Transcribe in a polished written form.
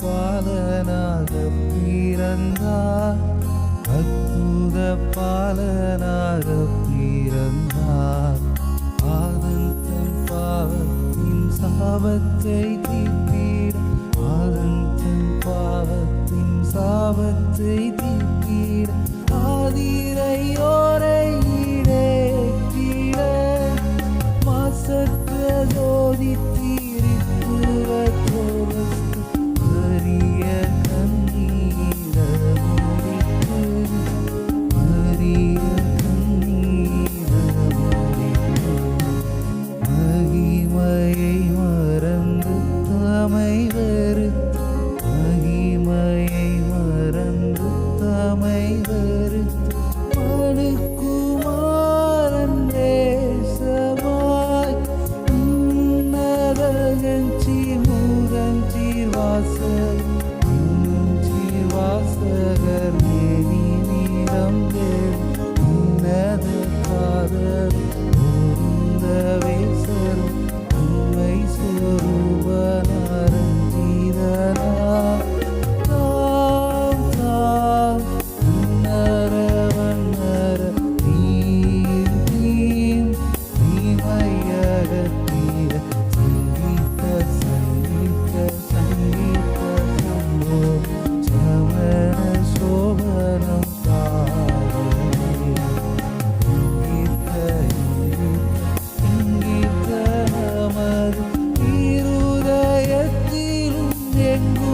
பாலனாக பிறந்தார், அற்புத பாலனாக பிறந்தார். ஆதன் தன் பாவத்தின் சாபத்தை தீர்த்திட, ஆதன் தன் பாவத்தின் சாபத்தை தீர்த்திட, ஆதிரையோரை ஈடேற்றிட, மாசற்ற ஜோதி தீரித்துவ கோபஸ்து மரிய கண்ணீர முடித்து, மரிய கண்ணீர முடித்து, மகிமையை மறந்து தமை வெறுத்து, மகிமையை மறந்து தமை வெறுத்து, மனுக்குமாரன் தேசமாய் உன்னதகஞ்சீர் முகஞ்சீர் வாசல் சீர் வாசகர் மேனி நீரம் தேவ் உன்னத காதல் பொருந்த வேசரும் உண்மை சொரூபனாரன் ஜீதனா தாம் தாம் உன்னர வண்ணர தீம் தீம் தீமையகத்தீர சங்கீத சங்கீத சங்கீத சம்போ சமண சோபனம் தாயே இங்கீத இங்கீத நமது இருதயத்திலும் எங்கும்